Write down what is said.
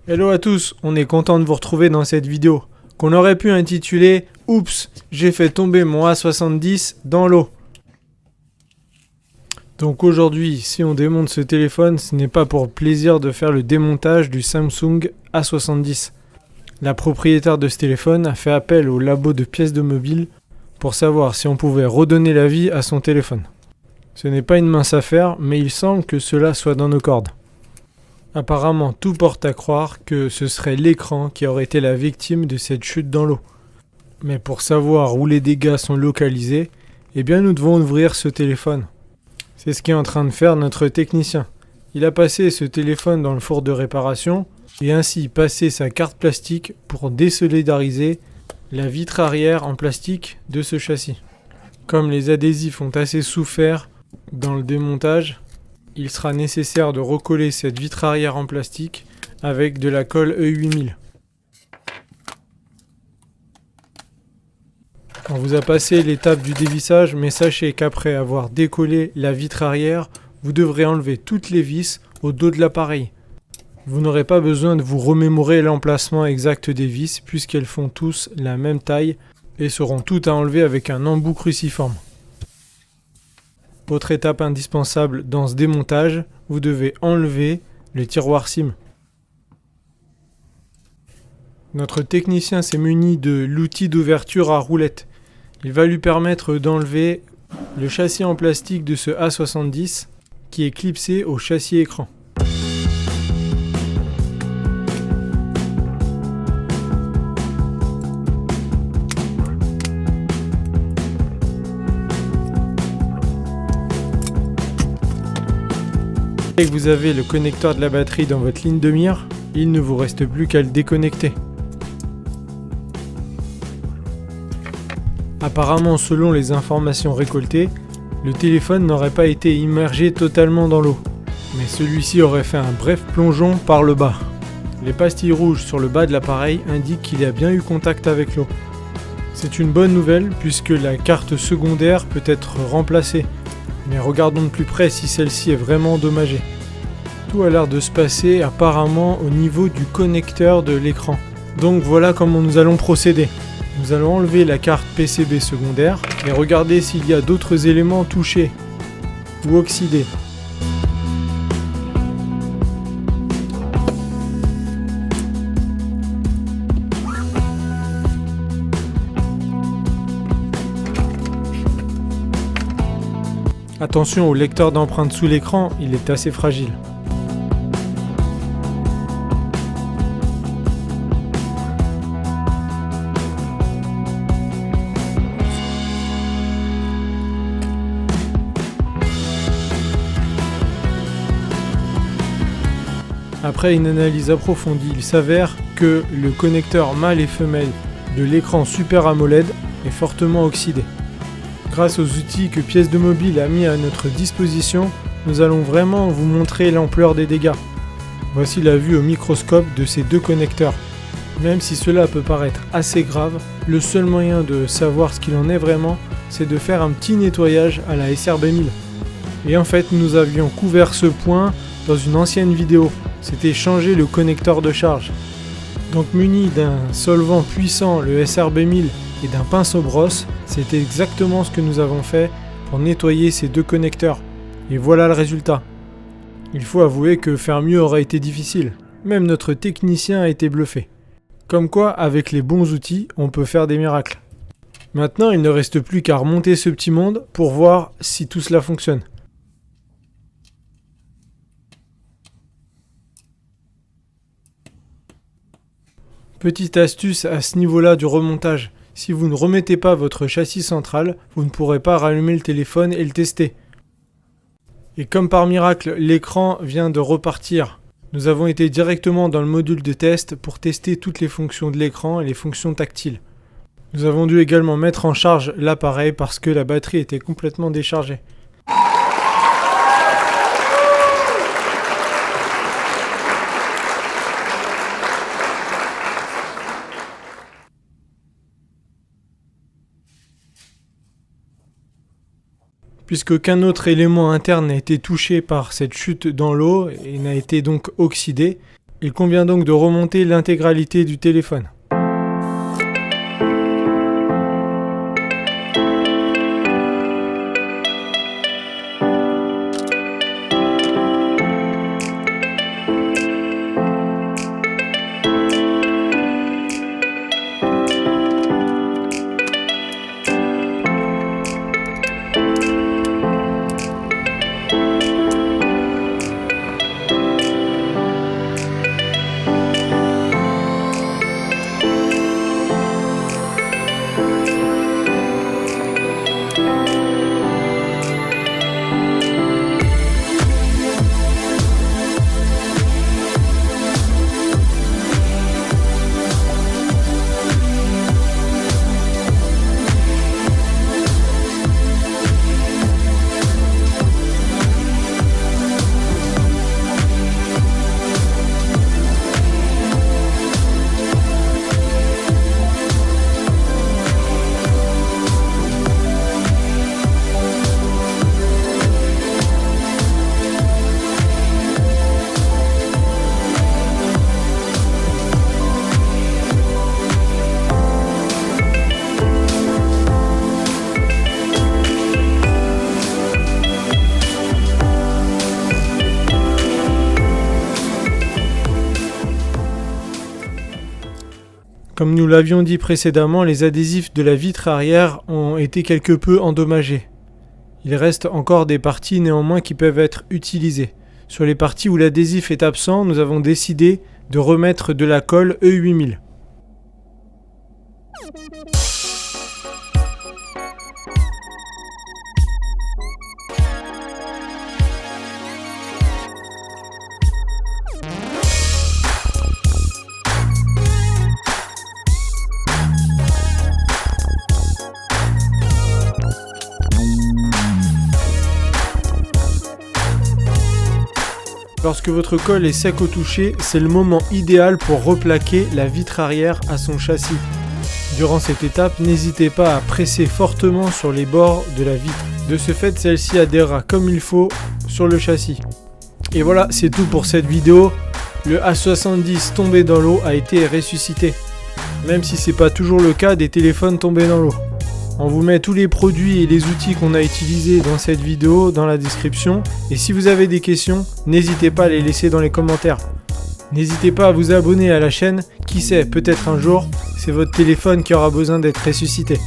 Hello à tous, on est content de vous retrouver dans cette vidéo, qu'on aurait pu intituler « Oups, j'ai fait tomber mon A70 dans l'eau ». Donc aujourd'hui, si on démonte ce téléphone, ce n'est pas pour le plaisir de faire le démontage du Samsung A70. La propriétaire de ce téléphone a fait appel au labo de pièces de mobile pour savoir si on pouvait redonner la vie à son téléphone. Ce n'est pas une mince affaire, mais il semble que cela soit dans nos cordes. Apparemment, tout porte à croire que ce serait l'écran qui aurait été la victime de cette chute dans l'eau. Mais pour savoir où les dégâts sont localisés, eh bien nous devons ouvrir ce téléphone. C'est ce qu'est en train de faire notre technicien. Il a passé ce téléphone dans le four de réparation et ainsi passé sa carte plastique pour désolidariser la vitre arrière en plastique de ce châssis. Comme les adhésifs ont assez souffert dans le démontage, il sera nécessaire de recoller cette vitre arrière en plastique avec de la colle E8000. On vous a passé l'étape du dévissage, mais sachez qu'après avoir décollé la vitre arrière, vous devrez enlever toutes les vis au dos de l'appareil. Vous n'aurez pas besoin de vous remémorer l'emplacement exact des vis puisqu'elles font tous la même taille et seront toutes à enlever avec un embout cruciforme. Autre étape indispensable dans ce démontage, vous devez enlever le tiroir SIM. Notre technicien s'est muni de l'outil d'ouverture à roulette. Il va lui permettre d'enlever le châssis en plastique de ce A70 qui est clipsé au châssis écran. Dès que vous avez le connecteur de la batterie dans votre ligne de mire, il ne vous reste plus qu'à le déconnecter. Apparemment, selon les informations récoltées, le téléphone n'aurait pas été immergé totalement dans l'eau, mais celui-ci aurait fait un bref plongeon par le bas. Les pastilles rouges sur le bas de l'appareil indiquent qu'il a bien eu contact avec l'eau. C'est une bonne nouvelle puisque la carte secondaire peut être remplacée, mais regardons de plus près si celle-ci est vraiment endommagée. Tout a l'air de se passer apparemment au niveau du connecteur de l'écran. Donc voilà comment nous allons procéder. Nous allons enlever la carte PCB secondaire et regarder s'il y a d'autres éléments touchés ou oxydés. Attention au lecteur d'empreintes sous l'écran, il est assez fragile. Après une analyse approfondie, il s'avère que le connecteur mâle et femelle de l'écran Super AMOLED est fortement oxydé. Grâce aux outils que Pièces de Mobile a mis à notre disposition, nous allons vraiment vous montrer l'ampleur des dégâts. Voici la vue au microscope de ces deux connecteurs. Même si cela peut paraître assez grave, le seul moyen de savoir ce qu'il en est vraiment, c'est de faire un petit nettoyage à la SRB1000. Et en fait, nous avions couvert ce point dans une ancienne vidéo. C'était changer le connecteur de charge. Donc muni d'un solvant puissant, le SRB1000, et d'un pinceau brosse, c'est exactement ce que nous avons fait pour nettoyer ces deux connecteurs. Et voilà le résultat. Il faut avouer que faire mieux aurait été difficile. Même notre technicien a été bluffé. Comme quoi, avec les bons outils, on peut faire des miracles. Maintenant, il ne reste plus qu'à remonter ce petit monde pour voir si tout cela fonctionne. Petite astuce à ce niveau-là du remontage. Si vous ne remettez pas votre châssis central, vous ne pourrez pas rallumer le téléphone et le tester. Et comme par miracle, l'écran vient de repartir. Nous avons été directement dans le module de test pour tester toutes les fonctions de l'écran et les fonctions tactiles. Nous avons dû également mettre en charge l'appareil parce que la batterie était complètement déchargée. puisqu'aucun autre élément interne n'a été touché par cette chute dans l'eau et n'a été donc oxydé. Il convient donc de remonter l'intégralité du téléphone. Comme nous l'avions dit précédemment, les adhésifs de la vitre arrière ont été quelque peu endommagés. Il reste encore des parties néanmoins qui peuvent être utilisées. Sur les parties où l'adhésif est absent, nous avons décidé de remettre de la colle E8000. Lorsque votre colle est sec au toucher, c'est le moment idéal pour replaquer la vitre arrière à son châssis. Durant cette étape, n'hésitez pas à presser fortement sur les bords de la vitre. De ce fait, celle-ci adhérera comme il faut sur le châssis. Et voilà, c'est tout pour cette vidéo. Le A70 tombé dans l'eau a été ressuscité. Même si c'est pas toujours le cas des téléphones tombés dans l'eau. On vous met tous les produits et les outils qu'on a utilisés dans cette vidéo dans la description. Et si vous avez des questions, n'hésitez pas à les laisser dans les commentaires. N'hésitez pas à vous abonner à la chaîne. Qui sait, peut-être un jour, c'est votre téléphone qui aura besoin d'être ressuscité.